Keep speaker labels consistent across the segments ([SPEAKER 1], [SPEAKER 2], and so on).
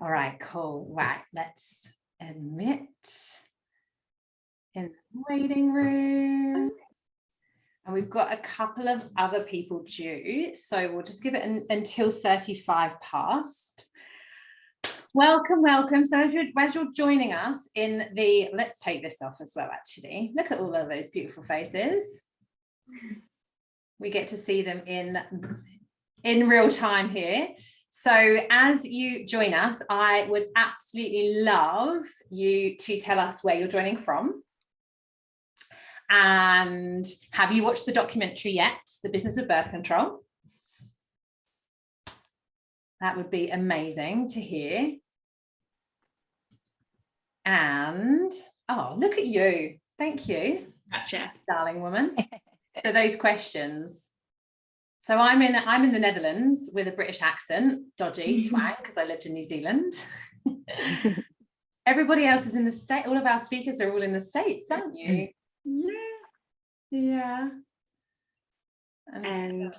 [SPEAKER 1] All right, cool. Right, let's admit in the waiting room. And we've got a couple of other people due, so we'll just give it until 35 past. Welcome, welcome. So as you're joining us in the, let's take this off as well, actually. Look at all of those beautiful faces. We get to see them in real time here. So as you join us, I would absolutely love you to tell us where you're joining from. And have you watched the documentary yet, The Business of Birth Control? That would be amazing to hear. And, oh, look at you. Thank you.
[SPEAKER 2] Gotcha.
[SPEAKER 1] Darling woman. So those questions. So I'm in the Netherlands with a British accent, dodgy twang, because I lived in New Zealand. Everybody else is in the States. All of our speakers are all in the States, aren't you? Yeah.
[SPEAKER 2] And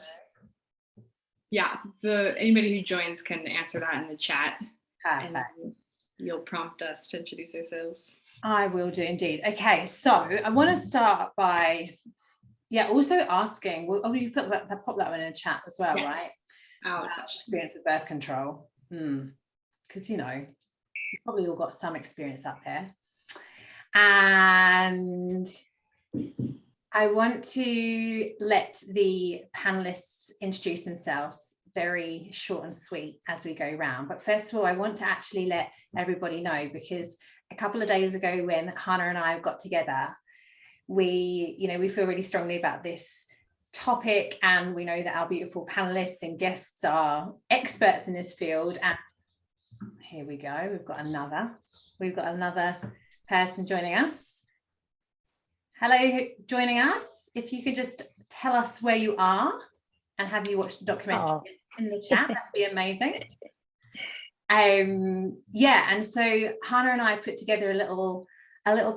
[SPEAKER 2] yeah, anybody who joins can answer that in the chat.
[SPEAKER 1] Perfect.
[SPEAKER 2] And you'll prompt us to introduce ourselves.
[SPEAKER 1] I will do indeed. Okay, so I want to start by also asking, well, you pop that one in the chat as well, right? Experience with birth control. Because you probably all got some experience up there. And I want to let the panelists introduce themselves very short and sweet as we go around. But first of all, I want to actually let everybody know, because a couple of days ago when Hana and I got together, we feel really strongly about this topic, and we know that our beautiful panelists and guests are experts in this field. And here we go, we've got another person joining us. Hello, joining us. If you could just tell us where you are and have you watched the documentary in the chat, that'd be amazing. And so Hana and I put together a little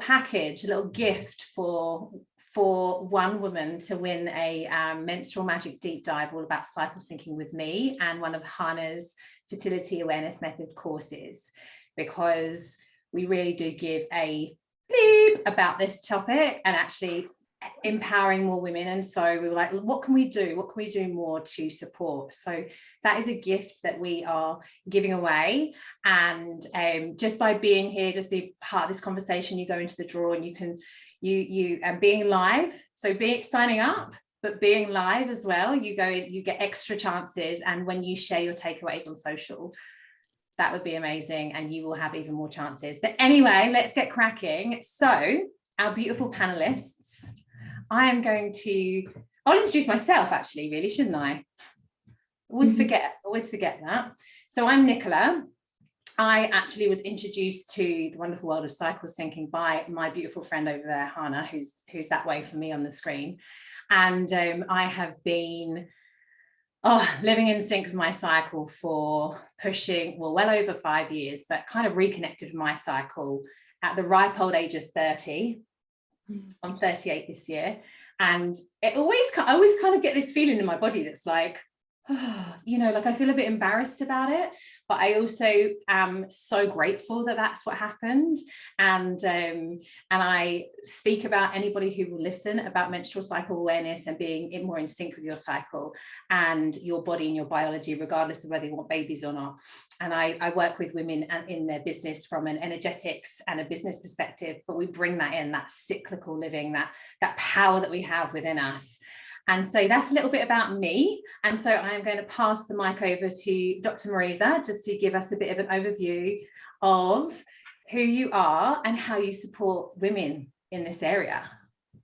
[SPEAKER 1] package, a little gift for one woman to win a menstrual magic deep dive all about cycle syncing with me, and one of Hana's fertility awareness method courses, because we really do give a bleep about this topic and actually empowering more women. And so we were like, what can we do more to support? So that is a gift that we are giving away, and just by being here, just be part of this conversation, you go into the draw, and you can being live, so signing up, but being live as well, you get extra chances. And when you share your takeaways on social, that would be amazing, and you will have even more chances. But anyway, let's get cracking. So our beautiful panelists, I'll introduce myself actually, really, shouldn't I? Always forget that. So I'm Nicola. I actually was introduced to the wonderful world of cycle syncing by my beautiful friend over there, Hana, who's that way for me on the screen. And I have been living in sync with my cycle for well over 5 years, but kind of reconnected with my cycle at the ripe old age of 30. I'm 38 this year, and I always kind of get this feeling in my body that's like, like I feel a bit embarrassed about it, but I also am so grateful that that's what happened. And I speak about anybody who will listen about menstrual cycle awareness and being more in sync with your cycle and your body and your biology, regardless of whether you want babies or not. And I work with women in their business from an energetics and a business perspective, but we bring that in, that cyclical living, that power that we have within us. And so that's a little bit about me. And so I'm going to pass the mic over to Dr. Mariza, just to give us a bit of an overview of who you are and how you support women in this area.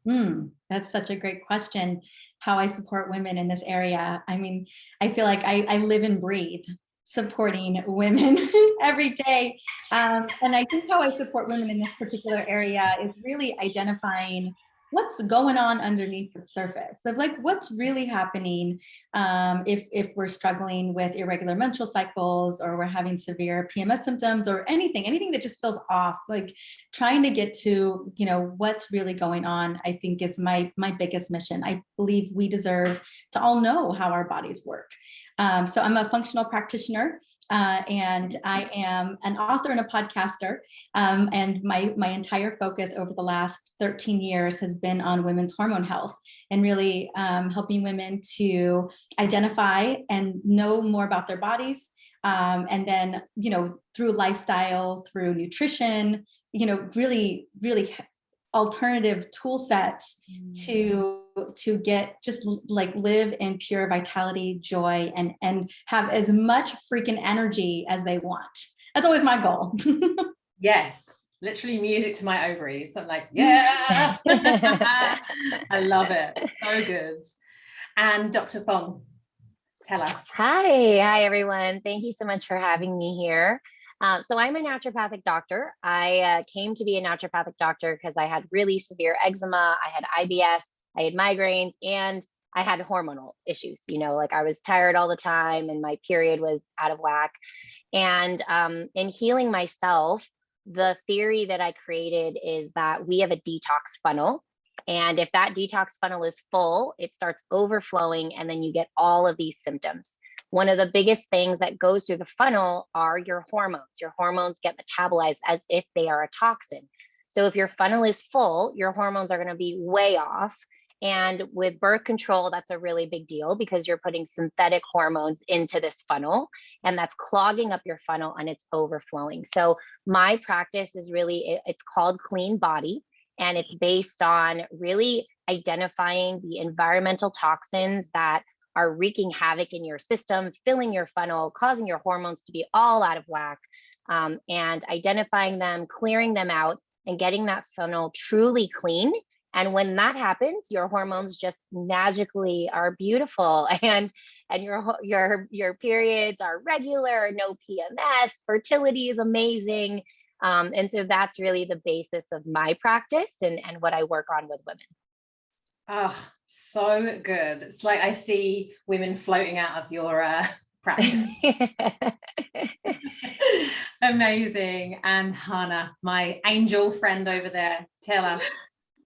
[SPEAKER 3] That's such a great question, how I support women in this area. I mean, I feel like I live and breathe supporting women every day. And I think how I support women in this particular area is really identifying what's going on underneath the surface of like what's really happening if we're struggling with irregular menstrual cycles, or we're having severe PMS symptoms, or anything that just feels off. Like trying to get to what's really going on, I think is my biggest mission. I believe we deserve to all know how our bodies work. So I'm a functional practitioner. and I am an author and a podcaster. And my entire focus over the last 13 years has been on women's hormone health and really helping women to identify and know more about their bodies. And then, through lifestyle, through nutrition, really alternative tool sets to get just like live in pure vitality, joy, and have as much freaking energy as they want. That's always my goal.
[SPEAKER 1] Yes, literally music to my ovaries. I'm like, yeah. I love it. So good. And Dr. Fong, tell us.
[SPEAKER 4] Hi everyone. Thank you so much for having me here. So I'm a naturopathic doctor. I came to be a naturopathic doctor because I had really severe eczema, I had IBS, I had migraines, and I had hormonal issues. Like I was tired all the time and my period was out of whack. And in healing myself, the theory that I created is that we have a detox funnel. And if that detox funnel is full, it starts overflowing and then you get all of these symptoms. One of the biggest things that goes through the funnel are your hormones. Your hormones get metabolized as if they are a toxin. So if your funnel is full, your hormones are going to be way off. And with birth control, that's a really big deal because you're putting synthetic hormones into this funnel and that's clogging up your funnel and it's overflowing. So my practice is really, it's called Cleanbody. And it's based on really identifying the environmental toxins that are wreaking havoc in your system, filling your funnel, causing your hormones to be all out of whack, and identifying them, clearing them out, and getting that funnel truly clean. And when that happens, your hormones just magically are beautiful, and your periods are regular, no PMS, fertility is amazing. And so that's really the basis of my practice and what I work on with women.
[SPEAKER 1] Oh, so good. It's like I see women floating out of your practice. Amazing. And Hana, my angel friend over there, tell us.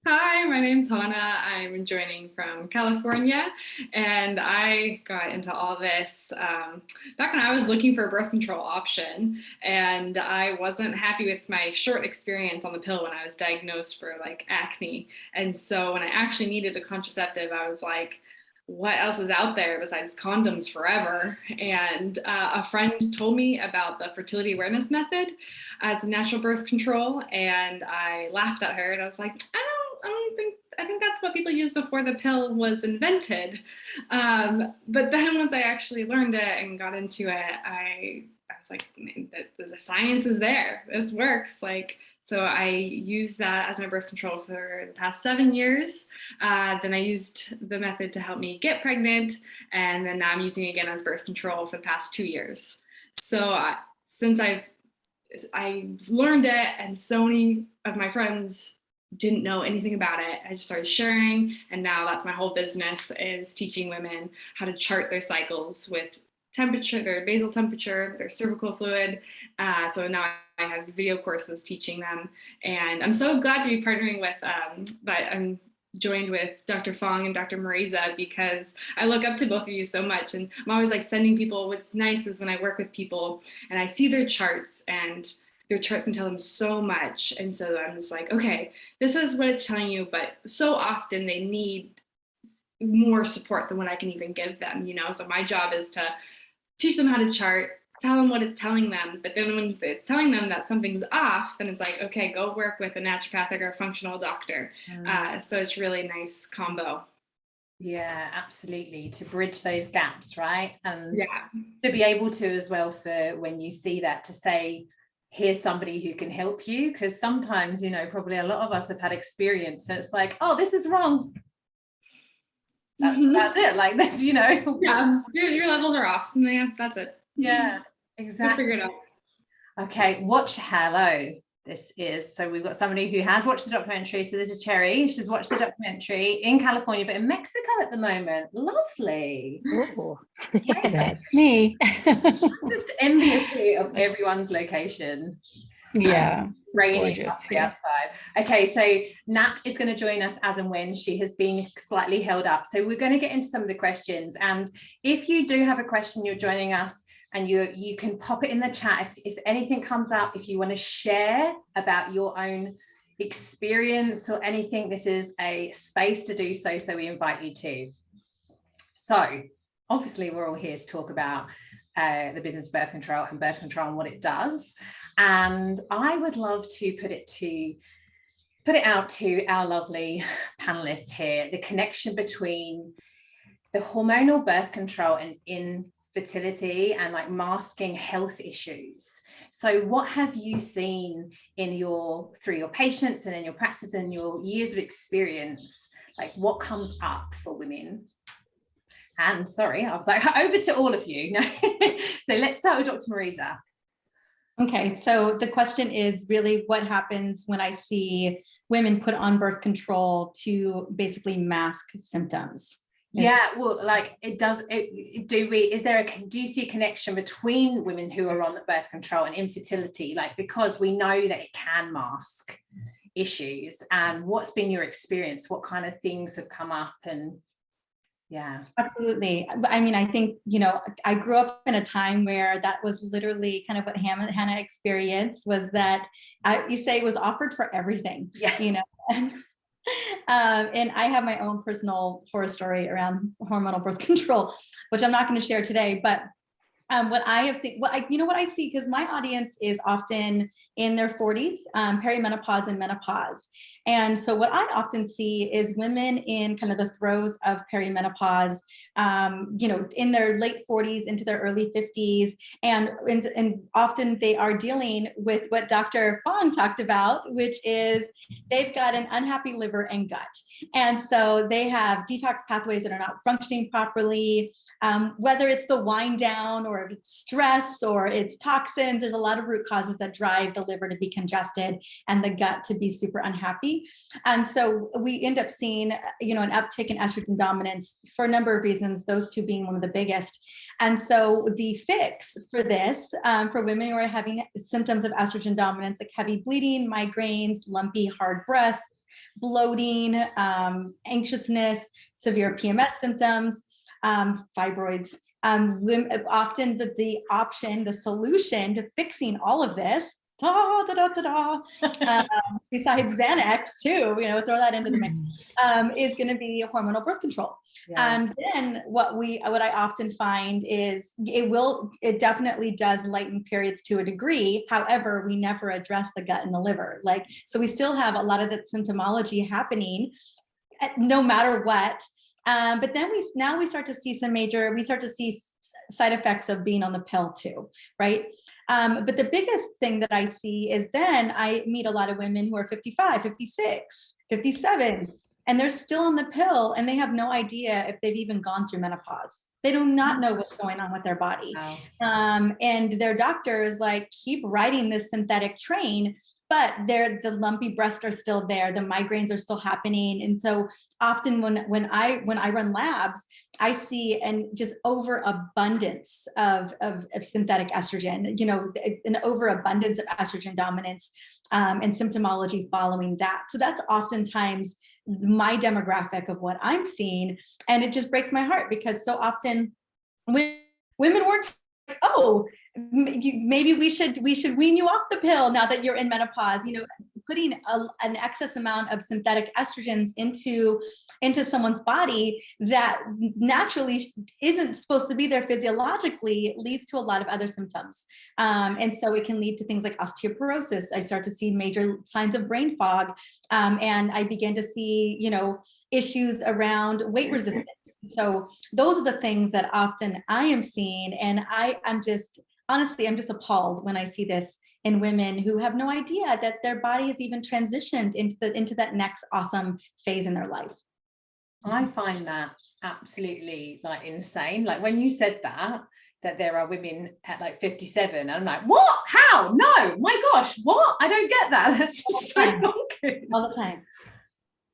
[SPEAKER 2] Hi, my name's Hana. I'm joining from California, and I got into all this back when I was looking for a birth control option, and I wasn't happy with my short experience on the pill when I was diagnosed for like acne. And so when I actually needed a contraceptive, I was like, what else is out there besides condoms forever? And a friend told me about the fertility awareness method as a natural birth control, and I laughed at her and I was like, I think that's what people used before the pill was invented. But then once I actually learned it and got into it, I was like, the science is there. This works. So I used that as my birth control for the past 7 years. Then I used the method to help me get pregnant. And then now I'm using it again as birth control for the past 2 years. So since I learned it and so many of my friends didn't know anything about it, I just started sharing, and now that's my whole business, is teaching women how to chart their cycles with temperature, their basal temperature, their cervical fluid. So now I have video courses teaching them, and I'm so glad to be partnering with, I'm joined with Dr. Fong and Dr. Mariza because I look up to both of you so much, and I'm always like sending people. What's nice is when I work with people and I see their charts, and their charts can tell them so much. And so I'm just like, okay, this is what it's telling you, but so often they need more support than what I can even give them, So my job is to teach them how to chart, tell them what it's telling them. But then when it's telling them that something's off, then it's like, okay, go work with a naturopathic or a functional doctor. So it's really nice combo.
[SPEAKER 1] Yeah, absolutely. To bridge those gaps, right? And to be able to as well, for when you see that, to say, here's somebody who can help you, because sometimes, probably a lot of us have had experience and it's like, oh, this is wrong. That's it. Like this, Yeah,
[SPEAKER 2] your levels are off. Yeah, that's it.
[SPEAKER 1] Yeah, exactly.
[SPEAKER 2] We'll figure it out.
[SPEAKER 1] Okay, hello. This is, so we've got somebody who has watched the documentary. So this is Cherry. She's watched the documentary in California, but in Mexico at the moment. Lovely.
[SPEAKER 4] Ooh.
[SPEAKER 1] Yeah.
[SPEAKER 5] That's me.
[SPEAKER 1] Just enviously of everyone's location.
[SPEAKER 5] Yeah.
[SPEAKER 1] Raining outside. Okay, so Nat is going to join us as and when. She has been slightly held up. So we're going to get into some of the questions. And if you do have a question, you're joining us and you can pop it in the chat if anything comes up, if you want to share about your own experience or anything. This is a space to do so, so we invite you to. So obviously we're all here to talk about the business of birth control and what it does, and I would love to put it out to our lovely panelists here, the connection between the hormonal birth control and infertility and like masking health issues. So what have you seen through your patients and in your practice and your years of experience? Like, what comes up for women? And sorry, I was like, over to all of you. So let's start with Dr. Mariza.
[SPEAKER 3] Okay, so the question is really what happens when I see women put on birth control to basically mask symptoms?
[SPEAKER 1] Yeah, well, like do you see a connection between women who are on the birth control and infertility? Like, because we know that it can mask issues, and what's been your experience? What kind of things have come up? And yeah,
[SPEAKER 3] absolutely. I mean, I think, I grew up in a time where that was literally kind of what Hannah experienced, was that you say it was offered for everything, and I have my own personal horror story around hormonal birth control, which I'm not going to share today, but what I have seen, what I see, because my audience is often in their 40s, perimenopause and menopause. And so what I often see is women in kind of the throes of perimenopause, in their late 40s into their early 50s. And often they are dealing with what Dr. Fong talked about, which is they've got an unhappy liver and gut. And so they have detox pathways that are not functioning properly, whether it's the wind down or if it's stress or it's toxins. There's a lot of root causes that drive the liver to be congested and the gut to be super unhappy. And so we end up seeing, an uptick in estrogen dominance for a number of reasons, those two being one of the biggest. And so the fix for this, for women who are having symptoms of estrogen dominance, like heavy bleeding, migraines, lumpy, hard breasts, bloating, anxiousness, severe PMS symptoms, fibroids. Often the solution to fixing all of this, besides Xanax too, throw that into the mix, is going to be hormonal birth control. Yeah. And then what I often find is it definitely does lighten periods to a degree. However, we never address the gut and the liver. So we still have a lot of that symptomology happening no matter what. But then we start to see side effects of being on the pill too, right? But the biggest thing that I see is then I meet a lot of women who are 55, 56, 57, and they're still on the pill and they have no idea if they've even gone through menopause. They do not know what's going on with their body. Wow. And their doctor is like, keep riding this synthetic train, but the lumpy breasts are still there. The migraines are still happening. And so often when I run labs, I see just overabundance of synthetic estrogen, an overabundance of estrogen dominance and symptomology following that. So that's oftentimes my demographic of what I'm seeing. And it just breaks my heart because so often women weren't like, oh, maybe we should wean you off the pill now that you're in menopause. Putting an excess amount of synthetic estrogens into someone's body that naturally isn't supposed to be there physiologically leads to a lot of other symptoms. And so it can lead to things like osteoporosis. I start to see major signs of brain fog, and I begin to see, issues around weight resistance. So those are the things that often I am seeing, and I'm just appalled when I see this in women who have no idea that their body has even transitioned into that next awesome phase in their life.
[SPEAKER 1] I find that absolutely insane. Like when you said that there are women at 57, I'm like, what? How? No, my gosh, what? I don't get that. That's just so bonkers.
[SPEAKER 3] All the time.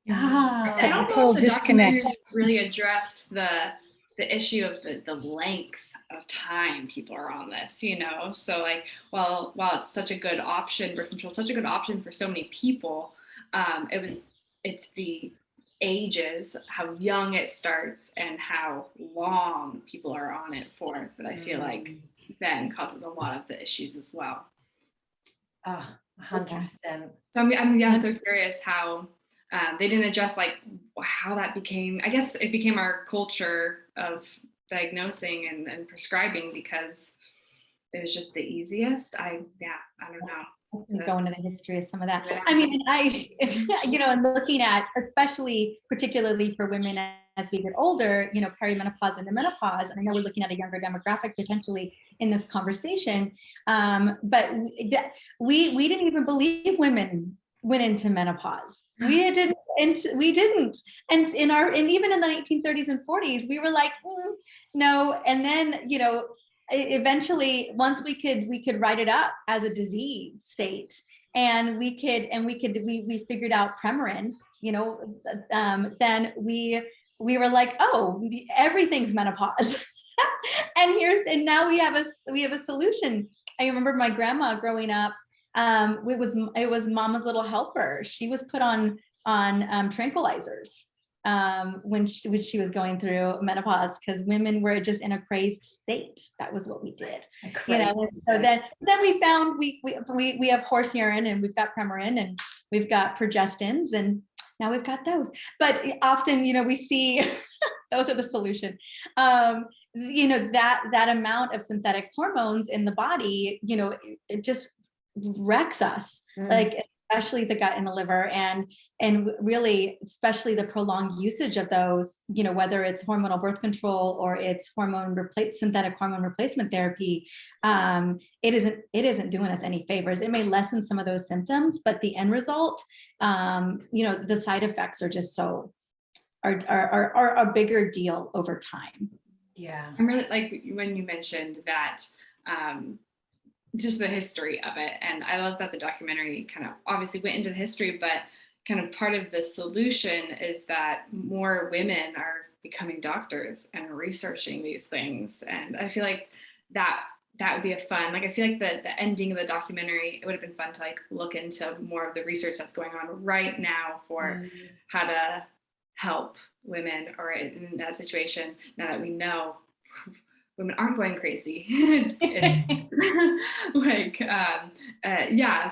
[SPEAKER 2] Yeah. I don't know if the documentary really addressed the issue of the length of time people are on this, so while it's such a good option, birth control is such a good option for so many people, it's the ages, how young it starts and how long people are on it for, that I feel like then causes a lot of the issues as well.
[SPEAKER 1] 100%.
[SPEAKER 2] So I'm so curious how they didn't address like how that became, I guess it became our culture of diagnosing and prescribing because it was just the easiest. I don't know.
[SPEAKER 3] Go into the history of some of that.
[SPEAKER 2] Yeah.
[SPEAKER 3] I mean, and looking at, especially particularly for women as we get older, perimenopause and the menopause, and I know we're looking at a younger demographic potentially in this conversation, but we didn't even believe women went into menopause. We didn't, and and even in the 1930s and 40s, we were like, no, and then eventually, once we could write it up as a disease state, and we figured out Premarin, then we were like, oh, everything's menopause. and now we have a solution. I remember my grandma growing up, it was Mama's Little Helper. She was put on tranquilizers when she was going through menopause, because women were just in a crazed state. That was what we did. So then we found we have horse urine, and we've got Premarin, and we've got progestins, and now we've got those. But often, we see those are the solution. That amount of synthetic hormones in the body, it just wrecks us. Like, especially the gut and the liver, and really, especially the prolonged usage of those, whether it's hormonal birth control or it's synthetic hormone replacement therapy, it isn't doing us any favors. It may lessen some of those symptoms, but the end result, the side effects are just are a bigger deal over time.
[SPEAKER 1] Yeah.
[SPEAKER 2] I'm really like when you mentioned that, just the history of it. And I love that the documentary kind of obviously went into the history, but kind of part of the solution is that more women are becoming doctors and researching these things. And I feel like that would be a fun, like, I feel like the ending of the documentary, it would have been fun to like look into more of the research that's going on right now for how to help women or in that situation, now that we know women aren't going crazy. It's like,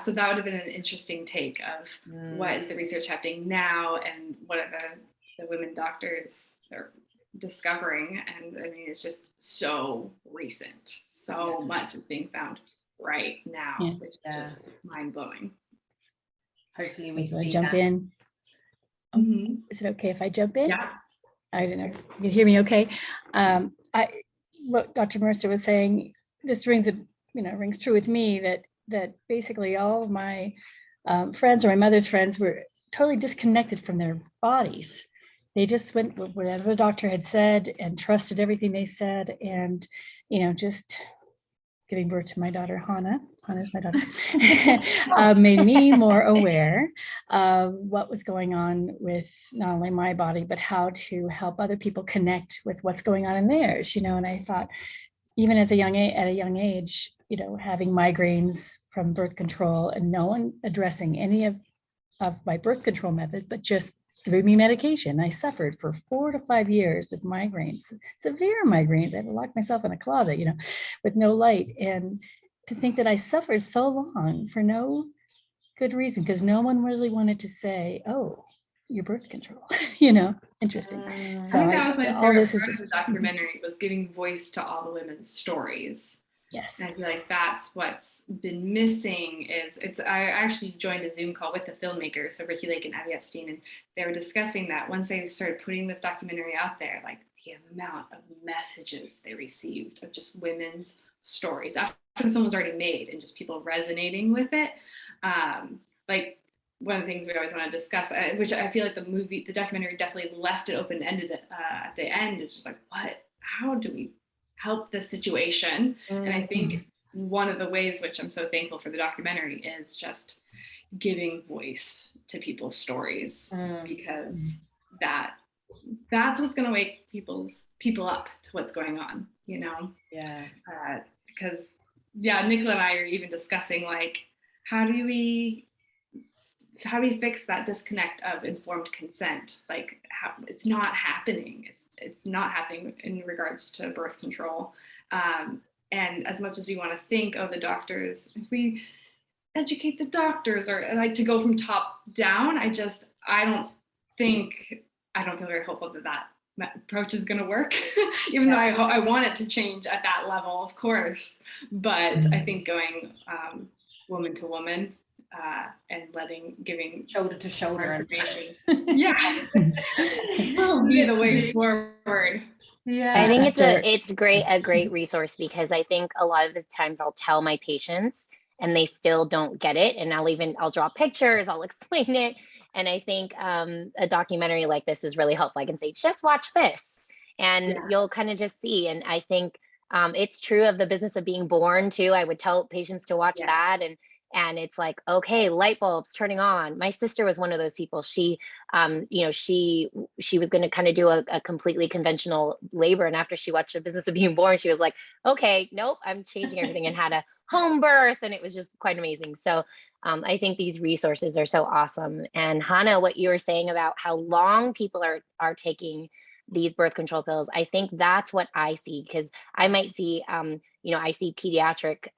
[SPEAKER 2] so that would have been an interesting take of what is the research happening now and what are the women doctors are discovering. And I mean, it's just so recent. So much is being found right now, which is just mind blowing.
[SPEAKER 1] Hopefully we
[SPEAKER 5] So I
[SPEAKER 1] see
[SPEAKER 5] jump
[SPEAKER 1] that.
[SPEAKER 5] in. Is it okay if I jump in?
[SPEAKER 1] Yeah.
[SPEAKER 5] I don't know. You can hear me okay? What Dr. Mariza was saying just rings true with me, that basically all of my friends, or my mother's friends, were totally disconnected from their bodies. They just went with whatever the doctor had said and trusted everything they said, and just giving birth to my daughter Hana's my daughter, made me more aware of what was going on with not only my body, but how to help other people connect with what's going on in theirs, and I thought, even at a young age, having migraines from birth control and no one addressing any of my birth control method, but just giving me medication. I suffered for 4 to 5 years with migraines, severe migraines. I had to lock myself in a closet, with no light. And to think that I suffered so long for no good reason, because no one really wanted to say, oh, your birth control, interesting. So
[SPEAKER 2] I think that was my favorite part of the
[SPEAKER 5] just
[SPEAKER 2] documentary, was giving voice to all the women's stories.
[SPEAKER 5] Yes.
[SPEAKER 2] And I feel like that's what's been missing. I actually joined a Zoom call with the Filmmakers, so Ricki and Epstein, and they were discussing that once they started putting this documentary out there, like the amount of messages they received of just women's stories after the film was already made, and just people resonating with it. Like, one of the things we always want to discuss, which I feel like the documentary definitely left it open-ended at the end, is just like, how do we help this situation? And I think one of the ways, which I'm so thankful for the documentary, is just giving voice to people's stories, because that's what's going to wake people up to what's going on, because Nicola and I are even discussing, like, how do we fix that disconnect of informed consent? Like, how it's not happening. It's not happening in regards to birth control. And as much as we want to think, oh, the doctors, if we educate the doctors, or like to go from top down, I don't feel very hopeful that approach is going to work, even though I want it to change at that level, of course. But I think going woman to woman and giving
[SPEAKER 1] shoulder to shoulder
[SPEAKER 2] information, will be the way forward.
[SPEAKER 4] Yeah, I think it's a great resource, because I think a lot of the times I'll tell my patients and they still don't get it, and I'll draw pictures, I'll explain it. And I think a documentary like this is really helpful. I can say, just watch this, and you'll kind of just see. And I think it's true of the business of being born too. I would tell patients to watch that, and it's like, okay, light bulbs turning on. My sister was one of those people. She, she was going to kind of do a completely conventional labor, and after she watched The Business of Being Born, she was like, okay, nope, I'm changing everything, and had a home birth, and it was just quite amazing. So I think these resources are so awesome. And Hana, what you were saying about how long people are taking these birth control pills, I think that's what I see, because I might see, I see pediatric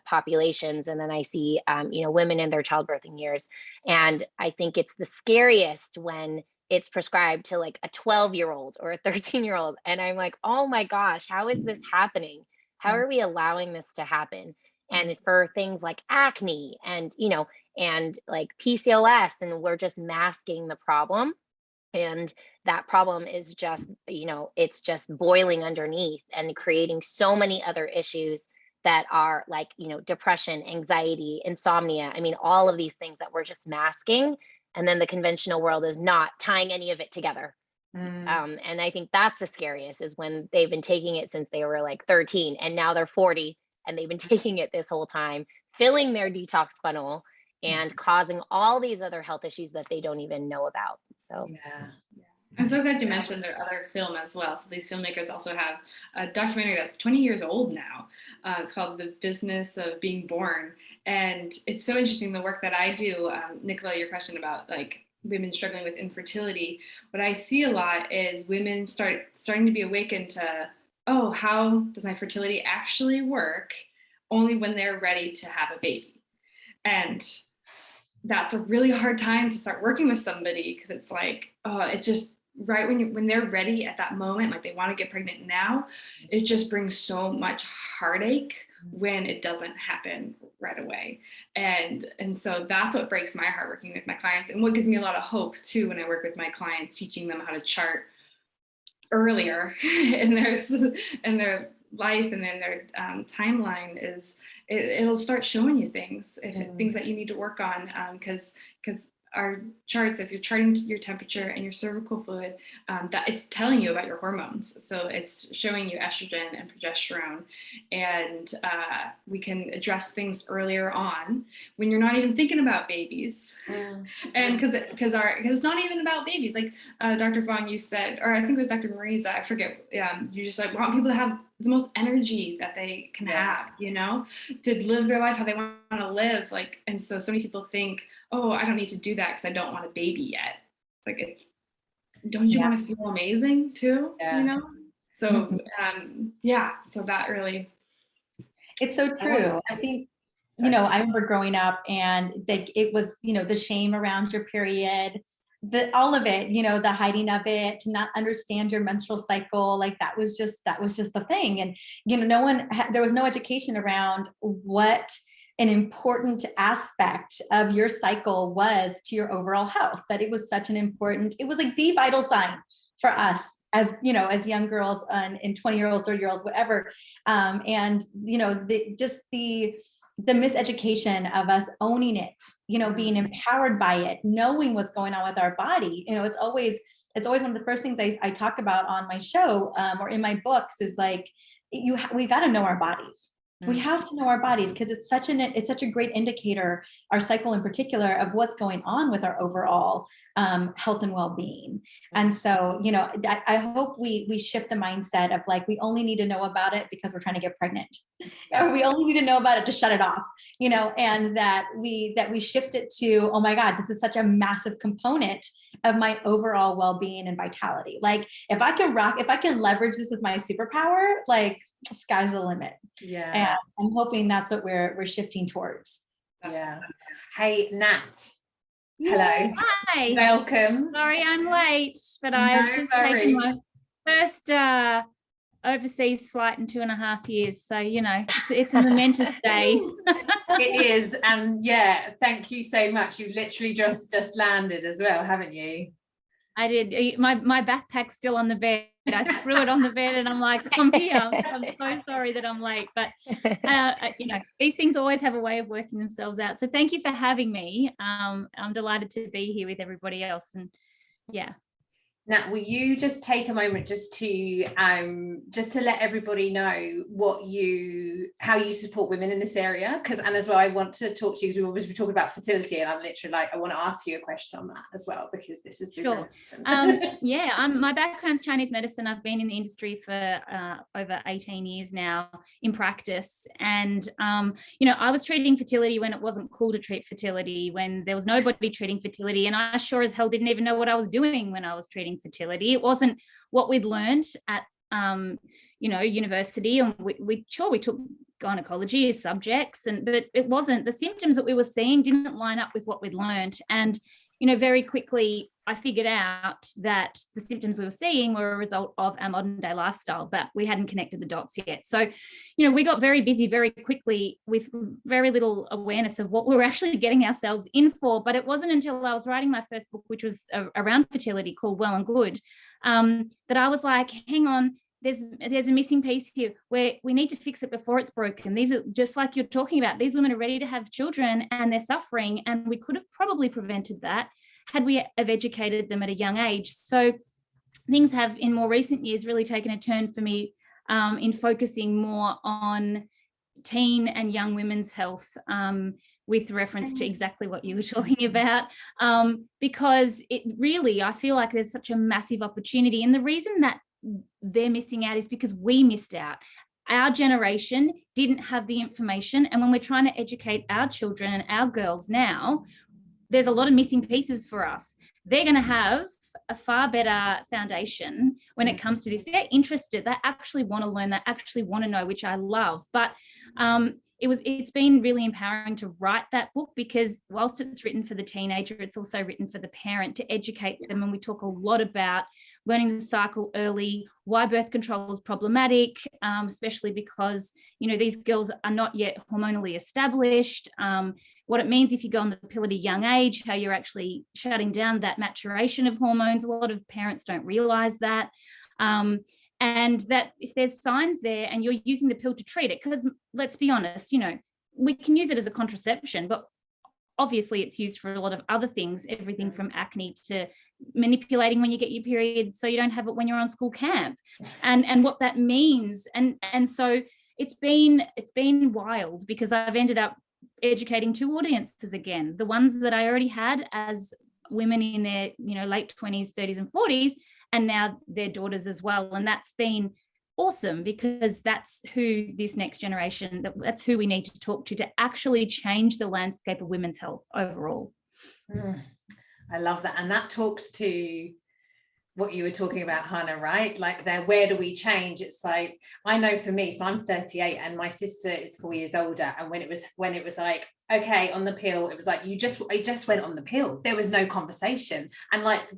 [SPEAKER 4] populations, and then I see, women in their childbirthing years. And I think it's the scariest when it's prescribed to like a 12-year-old or a 13-year-old. And I'm like, oh my gosh, how is this happening? How are we allowing this to happen? And for things like acne and, and like PCOS, and we're just masking the problem. And that problem is just, it's just boiling underneath and creating so many other issues that are like, depression, anxiety, insomnia. I mean, all of these things that we're just masking. And then the conventional world is not tying any of it together. And I think that's the scariest, is when they've been taking it since they were like 13, and now they're 40, and they've been taking it this whole time, filling their detox funnel and causing all these other health issues that they don't even know about. So
[SPEAKER 2] I'm so glad you mentioned their other film as well. So these filmmakers also have a documentary that's 20 years old now. It's called The Business of Being Born. And it's so interesting, the work that I do. Nicola, your question about like women struggling with infertility, what I see a lot is women starting to be awakened to, oh, how does my fertility actually work? Only when they're ready to have a baby. And that's a really hard time to start working with somebody, because it's like, oh, it's just right when they're ready at that moment, like they want to get pregnant now, it just brings so much heartache when it doesn't happen right away. And so that's what breaks my heart working with my clients, and what gives me a lot of hope too when I work with my clients, teaching them how to chart earlier in their life and then their timeline, is it'll start showing you things, things that you need to work on, because our charts, if you're charting your temperature and your cervical fluid, that it's telling you about your hormones. So it's showing you estrogen and progesterone, and we can address things earlier on when you're not even thinking about babies. And because it's not even about babies. Like Dr. Fong, you said, or I think it was Dr. Mariza, I forget. You just like want people to have the most energy that they can have, to live their life how they want to live. Like, and so many people think, oh, I don't need to do that because I don't want a baby yet. Like, don't you want to feel amazing too? So so that really,
[SPEAKER 3] it's so true. I think, I remember growing up, and it was, the shame around your period, all of it, the hiding of it, to not understand your menstrual cycle, like that was just the thing. And there was no education around what an important aspect of your cycle was to your overall health, that it was such an important, it was like the vital sign for us as, as young girls and 20-year-olds, 30-year-olds, whatever. And, the miseducation of us owning it, being empowered by it, knowing what's going on with our body. It's always one of the first things I talk about on my show or in my books, is like, we got to know our bodies. We have to know our bodies, because it's such a great indicator, our cycle in particular, of what's going on with our overall health and well-being. And so, I hope we shift the mindset of like, we only need to know about it because we're trying to get pregnant, or we only need to know about it to shut it off, and that we shift it to, oh my God, this is such a massive component of my overall well-being and vitality. Like if I can leverage this as my superpower, like sky's the limit.
[SPEAKER 1] Yeah.
[SPEAKER 3] And I'm hoping that's what we're shifting towards.
[SPEAKER 1] Yeah. Hey, Nat.
[SPEAKER 6] Yeah,
[SPEAKER 1] Hello.
[SPEAKER 6] hi.
[SPEAKER 1] Welcome.
[SPEAKER 6] Sorry I'm late, but I've just taken my first overseas flight in 2.5 years. So, you know, it's a momentous day.
[SPEAKER 1] It is. And yeah, thank you so much. You literally just landed as well, haven't you?
[SPEAKER 6] I did. My backpack's still on the bed. I threw it on the bed and I'm like, I'm here. So I'm so sorry that I'm late. But, you know, these things always have a way of working themselves out. So thank you for having me. I'm delighted to be here with everybody else. And yeah.
[SPEAKER 1] Nat, will you just take a moment just to let everybody know how you support women in this area? And as well, I want to talk to you because we've always been talking about fertility, and I'm literally like, I want to ask you a question on that as well, because this is super important.
[SPEAKER 6] Yeah, my background's Chinese medicine. I've been in the industry for over 18 years now in practice. And, you know, I was treating fertility when it wasn't cool to treat fertility, when there was nobody treating fertility. And I sure as hell didn't even know what I was doing when I was treating fertility. It wasn't what we'd learned at you know, university, and we took gynecology as subjects, but it wasn't, the symptoms that we were seeing didn't line up with what we'd learned. And you know, very quickly I figured out that the symptoms we were seeing were a result of our modern day lifestyle, but we hadn't connected the dots yet. So, you know, we got very busy very quickly with very little awareness of what we were actually getting ourselves in for. But it wasn't until I was writing my first book, which was around fertility, called Well and Good, that I was like, hang on, there's a missing piece here where we need to fix it before it's broken. These are, just like you're talking about, these women are ready to have children and they're suffering, and we could have probably prevented that had we have educated them at a young age. So things have in more recent years really taken a turn for me in focusing more on teen and young women's health, with reference to exactly what you were talking about, because it really, I feel like there's such a massive opportunity. And the reason that they're missing out is because we missed out. Our generation didn't have the information. And when we're trying to educate our children and our girls now, there's a lot of missing pieces for us. They're going to have a far better foundation when it comes to this. They're interested, they actually want to learn, they actually want to know, which I love. But it's been really empowering to write that book, because whilst it's written for the teenager, it's also written for the parent, to educate them. And we talk a lot about learning the cycle early, why birth control is problematic, especially because, you know, these girls are not yet hormonally established, what it means if you go on the pill at a young age, how you're actually shutting down that maturation of hormones. A lot of parents don't realize that. And that if there's signs there and you're using the pill to treat it, because let's be honest, you know, we can use it as a contraception, but obviously it's used for a lot of other things, everything from acne to manipulating when you get your period so you don't have it when you're on school camp, and what that means. And so it's been wild, because I've ended up educating two audiences again, the ones that I already had as women in their, you know, late 20s, 30s and 40s, and now their daughters as well. And that's been awesome, because that's who this next generation, that's who we need to talk to actually change the landscape of women's health overall.
[SPEAKER 1] I love that. And that talks to what you were talking about, Hana, right? Like, where do we change? It's like, I know for me, so I'm 38 and my sister is 4 years older. And when it was like, okay, on the pill, it was like, I just went on the pill. There was no conversation. And like,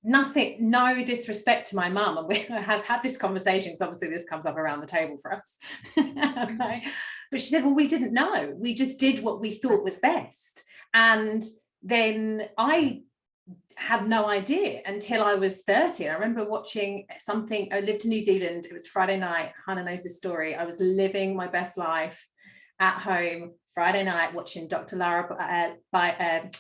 [SPEAKER 1] nothing, no disrespect to my mum, and we have had this conversation because obviously this comes up around the table for us. Right? But she said, well, we didn't know, we just did what we thought was best. And then I had no idea until I was 30. I remember watching something, I lived in New Zealand, it was Friday night, Hana knows this story. I was living my best life at home Friday night watching Dr. Biden.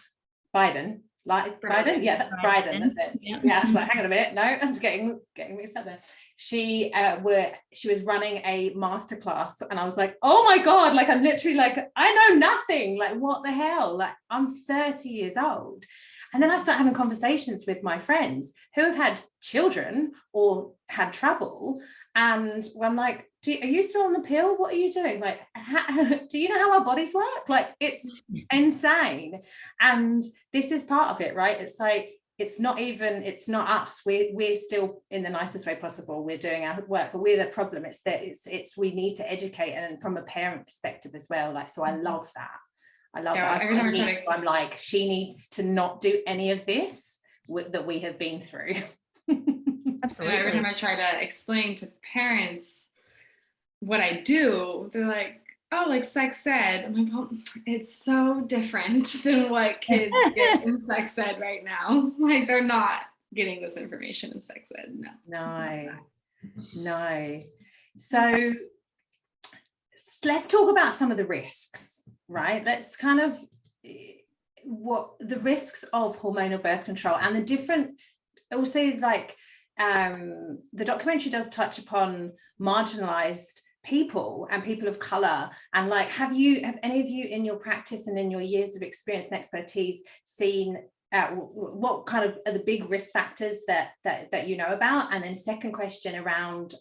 [SPEAKER 1] Like Bryden, yeah, Bryden, that's it. Yeah, I was like, hang on a minute, no, I'm just getting mixed up there. She was running a masterclass, and I was like, oh my god, like I'm literally like, I know nothing, like what the hell, like I'm 30 years old. And then I start having conversations with my friends who have had children or had trouble, and I'm like, are you still on the pill? What are you doing? Like, do you know how our bodies work? Like, it's insane. And this is part of it, right? It's like, it's not us. We're still, in the nicest way possible, we're doing our work, but we're the problem. It's that it's we need to educate, and from a parent perspective as well. Like, so I love that. I'm like, she needs to not do any of this that we have been through.
[SPEAKER 2] Absolutely. Every time I try to explain to parents what I do, they're like, oh, like sex ed. I'm like, well, it's so different than what kids get in sex ed right now. Like, they're not getting this information in sex ed.
[SPEAKER 1] No. So let's talk about some of the risks, right? Let's kind of what the risks of hormonal birth control and the different, also like the documentary does touch upon marginalized people and people of color, and like have any of you in your practice and in your years of experience and expertise seen what kind of are the big risk factors that you know about? And then second question around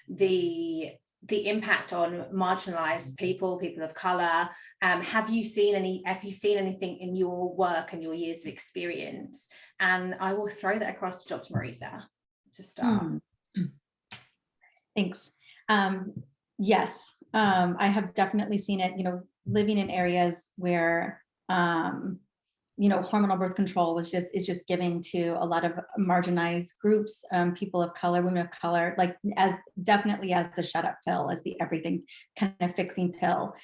[SPEAKER 1] the impact on marginalized people of color. Have you seen anything in your work and your years of experience? And I will throw that across to Dr. Mariza to start.
[SPEAKER 3] Thanks. Yes, I have definitely seen it, living in areas where, hormonal birth control is just given to a lot of marginalized groups, people of color, women of color, like as the shut up pill, as the everything kind of fixing pill,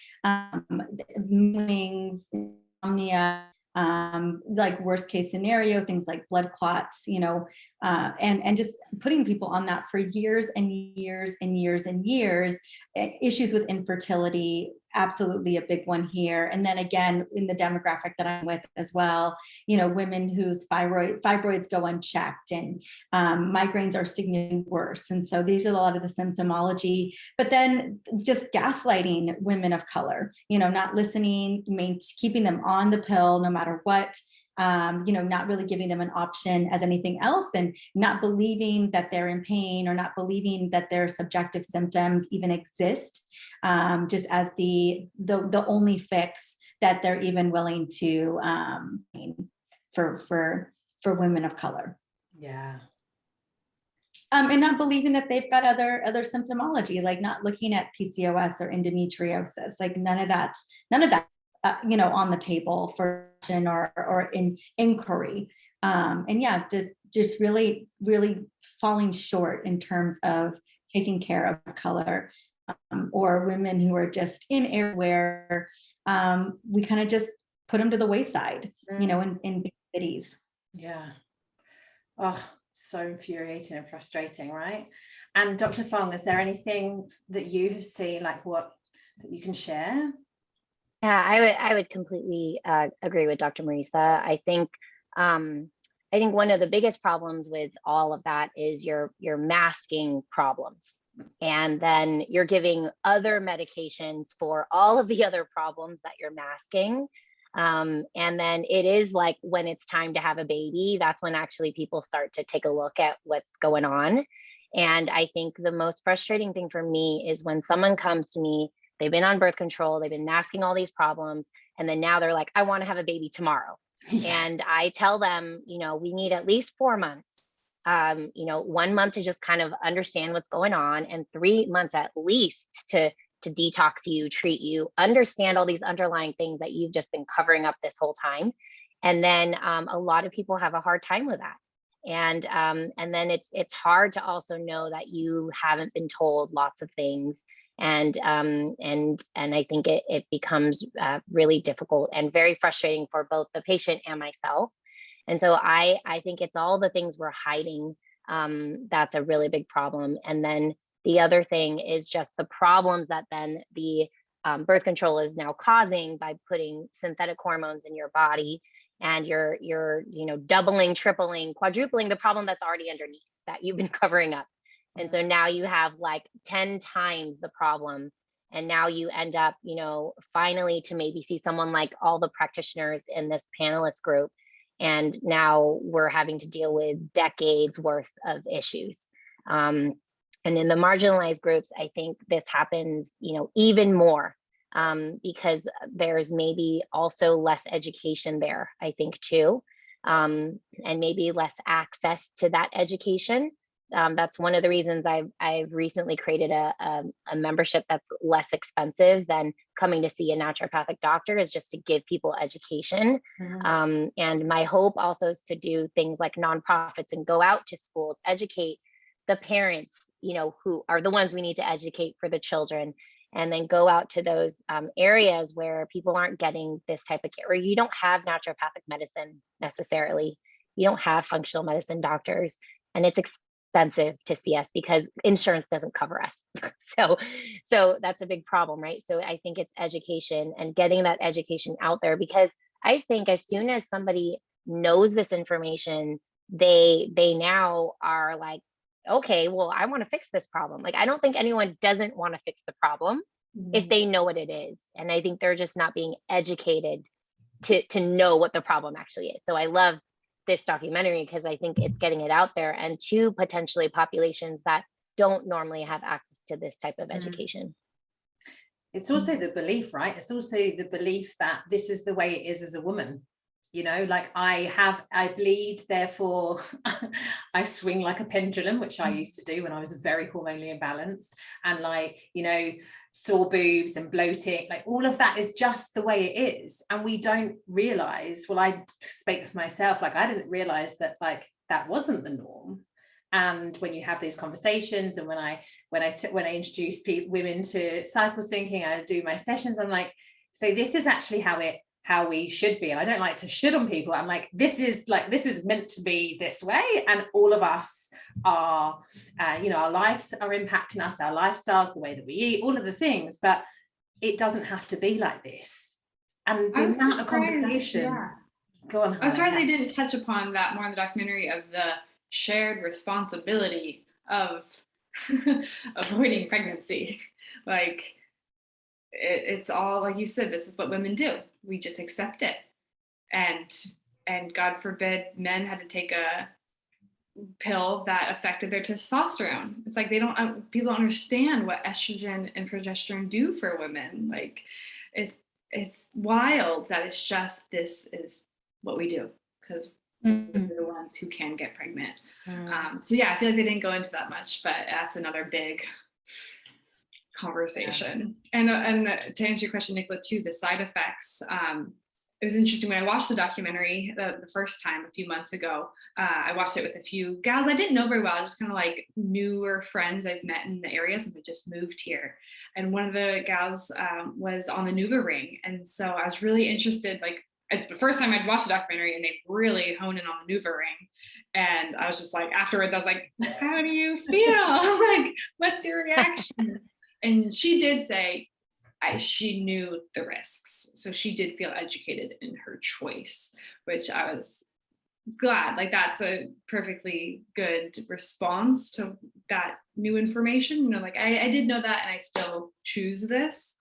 [SPEAKER 3] insomnia, like worst case scenario, things like blood clots, and just putting people on that for years and years and years and years. Issues with infertility, absolutely a big one here. And then again, in the demographic that I'm with as well, women whose fibroids go unchecked, and migraines are significantly worse. And so these are a lot of the symptomology, but then just gaslighting women of color, not listening, keeping them on the pill no matter what, not really giving them an option as anything else, and not believing that they're in pain, or not believing that their subjective symptoms even exist, just as the only fix that they're even willing to for women of color.
[SPEAKER 1] Yeah.
[SPEAKER 3] And not believing that they've got other symptomology, like not looking at PCOS or endometriosis, like none of that on the table for or in inquiry. Just really, really falling short in terms of taking care of color, or women who are just in areas where we kind of just put them to the wayside, in big cities.
[SPEAKER 1] Yeah. Oh, so infuriating and frustrating, right? And Dr. Fong, is there anything that you have seen, like that you can share?
[SPEAKER 4] Yeah, I would completely agree with Dr. Mariza. I think one of the biggest problems with all of that is you're masking problems, and then you're giving other medications for all of the other problems that you're masking. And then it is like when it's time to have a baby, that's when actually people start to take a look at what's going on. And I think the most frustrating thing for me is when someone comes to me, they've been on birth control, they've been masking all these problems, and then now they're like, I want to have a baby tomorrow. Yeah. And I tell them, we need at least 4 months, 1 month to just kind of understand what's going on, and 3 months at least to detox you, treat you, understand all these underlying things that you've just been covering up this whole time. And then a lot of people have a hard time with that. And then it's hard to also know that you haven't been told lots of things. And I think it becomes really difficult and very frustrating for both the patient and myself. And so I think it's all the things we're hiding that's a really big problem. And then the other thing is just the problems that then the birth control is now causing by putting synthetic hormones in your body, and you're doubling, tripling, quadrupling the problem that's already underneath that you've been covering up. And so now you have like 10 times the problem. And now you end up, finally to maybe see someone like all the practitioners in this panelist group. And now we're having to deal with decades worth of issues. And in the marginalized groups, I think this happens, even more because there's maybe also less education there, I think too. and maybe less access to that education. That's one of the reasons I've recently created a membership that's less expensive than coming to see a naturopathic doctor, is just to give people education. And my hope also is to do things like nonprofits and go out to schools, educate the parents, who are the ones we need to educate for the children, and then go out to those areas where people aren't getting this type of care, or you don't have naturopathic medicine necessarily. You don't have functional medicine doctors, and it's expensive to see us because insurance doesn't cover us. So that's a big problem, right? So I think it's education and getting that education out there, because I think as soon as somebody knows this information, they now are like, okay, well, I want to fix this problem. Like, I don't think anyone doesn't want to fix the problem if they know what it is. And I think they're just not being educated to know what the problem actually is. So I love this documentary because I think it's getting it out there, and to potentially populations that don't normally have access to this type of education.
[SPEAKER 1] It's also the belief, right? It's also the belief that this is the way it is as a woman. Like I bleed, therefore I swing like a pendulum, which I used to do when I was very hormonally imbalanced, and sore boobs and bloating, like all of that is just the way it is. And we don't realize, well, I speak for myself, like I didn't realize that that wasn't the norm. And when you have these conversations, and when I introduce women to cycle syncing, I do my sessions, I'm like, so this is actually how we should be. And I don't like to shit on people. I'm like, this is meant to be this way. And all of us are, our lives are impacting us, our lifestyles, the way that we eat, all of the things, but it doesn't have to be like this. And the amount of conversations.
[SPEAKER 2] Yeah.
[SPEAKER 1] Go on.
[SPEAKER 2] I was surprised they didn't touch upon that more in the documentary, of the shared responsibility of avoiding pregnancy. Like, it's all, like you said, this is what women do. We just accept it. And God forbid men had to take a pill that affected their testosterone. It's like people don't understand what estrogen and progesterone do for women. Like, it's wild that it's just, this is what we do because we're the ones who can get pregnant. So yeah, I feel like they didn't go into that much, but that's another big conversation. And to answer your question, Nicola, too, the side effects, it was interesting when I watched the documentary the first time a few months ago. I watched it with a few gals I didn't know very well, just kind of like newer friends I've met in the area since I just moved here. And one of the gals was on the Nuva ring. And so I was really interested, like, it's the first time I'd watched the documentary and they really honed in on the Nuva ring. And I was just like, afterwards, I was like, how do you feel? Like, what's your reaction? And she did say she knew the risks. So she did feel educated in her choice, which I was glad. Like, that's a perfectly good response to that new information. Like, I did know that and I still choose this.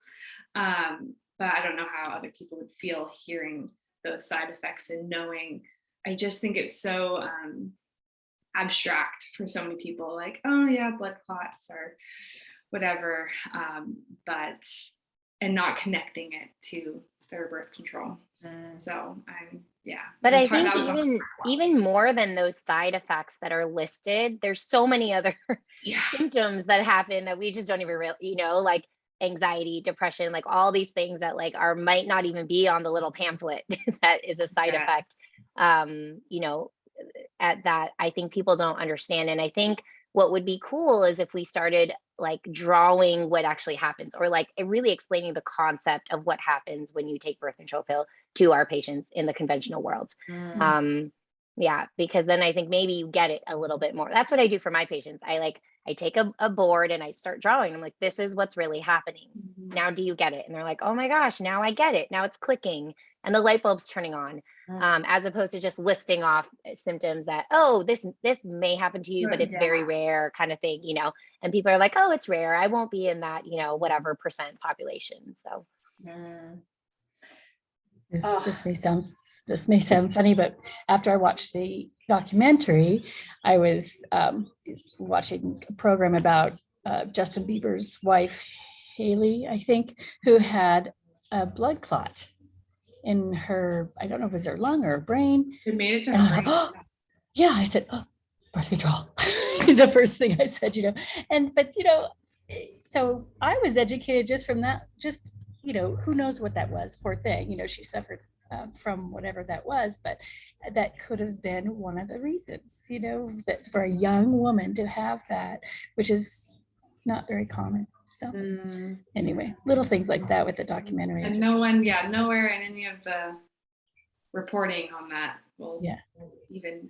[SPEAKER 2] But I don't know how other people would feel hearing those side effects and knowing. I just think it's so abstract for so many people, like, oh yeah, blood clots or whatever, and not connecting it to their birth control. So
[SPEAKER 4] But I think even more than those side effects that are listed, there's so many other symptoms that happen that we just don't even really, like anxiety, depression, like all these things that like might not even be on the little pamphlet that is a side effect. At that, I think people don't understand. And I think what would be cool is if we started like drawing what actually happens, or like really explaining the concept of what happens when you take birth control pill to our patients in the conventional world. Because then I think maybe you get it a little bit more. That's what I do for my patients. I take a board and I start drawing. I'm like, this is what's really happening. Now, do you get it? And they're like, oh my gosh, now I get it. Now it's clicking and the light bulb's turning on, as opposed to just listing off symptoms that, oh, this may happen to you, but it's very rare kind of thing, and people are like, oh, it's rare. I won't be in that, whatever percent population. So
[SPEAKER 5] this may sound funny, but after I watched the documentary, I was watching a program about Justin Bieber's wife, Haley, I think, who had a blood clot. in her, I don't know if it was her lung or her brain.
[SPEAKER 2] It made it to
[SPEAKER 5] And I
[SPEAKER 2] her
[SPEAKER 5] was
[SPEAKER 2] brain.
[SPEAKER 5] like, oh, yeah, I said, oh, birth control. The first thing I said, but so I was educated just from that, just, who knows what that was, poor thing, she suffered from whatever that was, but that could have been one of the reasons, that for a young woman to have that, which is not very common. So anyway, little things like that with the documentary.
[SPEAKER 2] And nowhere in any of the reporting on that will even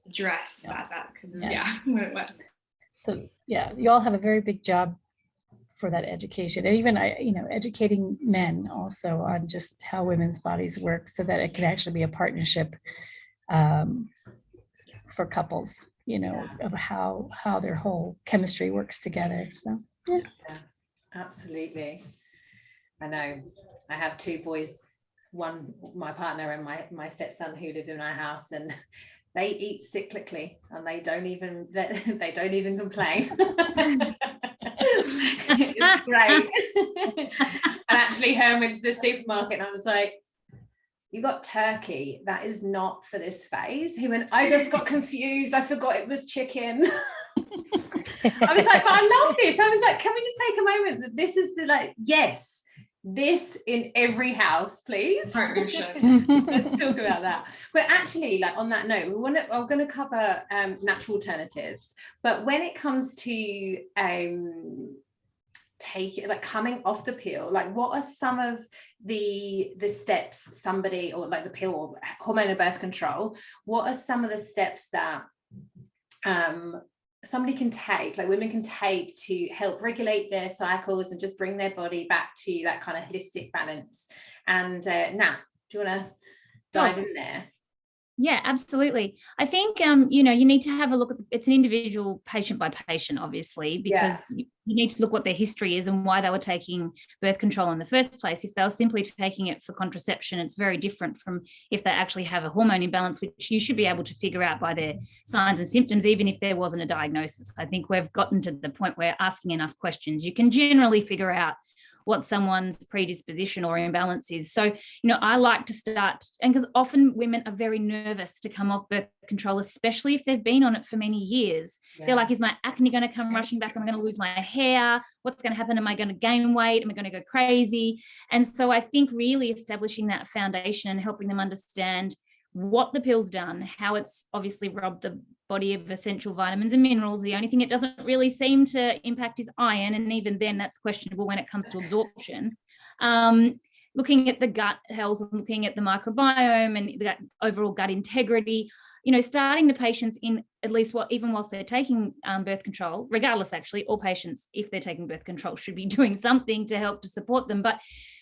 [SPEAKER 2] address that what it was.
[SPEAKER 5] So you all have a very big job for that education, and even educating men also on just how women's bodies work, so that it can actually be a partnership for couples, of how their whole chemistry works together. So yeah,
[SPEAKER 1] absolutely. I know I have two boys, one my partner and my stepson, who live in our house, and they eat cyclically and they don't even complain. It's great. And actually Herm went to the supermarket and I was like, you got turkey, that is not for this phase. He went, I just got confused, I forgot it was chicken. I was like, but I love this. I was like, can we just take a moment that this is yes, this in every house, please.
[SPEAKER 2] Partnership.
[SPEAKER 1] Let's talk about that. But actually, on that note, I'm going to cover natural alternatives. But when it comes to coming off the pill, what are some of the steps somebody, or the pill or hormonal birth control, what are some of the steps that somebody can take, women can take, to help regulate their cycles and just bring their body back to that kind of holistic balance? And Nat, do you want to dive in there?
[SPEAKER 6] Yeah, absolutely. I think, you need to have a look at, it's an individual patient by patient, obviously, because you need to look what their history is and why they were taking birth control in the first place. If they were simply taking it for contraception, it's very different from if they actually have a hormone imbalance, which you should be able to figure out by their signs and symptoms, even if there wasn't a diagnosis. I think we've gotten to the point where asking enough questions, you can generally figure out what someone's predisposition or imbalance is. So, I like to start, and because often women are very nervous to come off birth control, especially if they've been on it for many years. They're like, is my acne going to come rushing back? Am I going to lose my hair? What's going to happen? Am I going to gain weight? Am I going to go crazy? And so I think really establishing that foundation and helping them understand what the pill's done, how it's obviously robbed the body of essential vitamins and minerals. The only thing it doesn't really seem to impact is iron, and even then that's questionable when it comes to absorption. Looking at the gut health, looking at the microbiome and the overall gut integrity, starting the patients in at least even whilst they're taking birth control, regardless, actually, all patients, if they're taking birth control, should be doing something to help to support them, but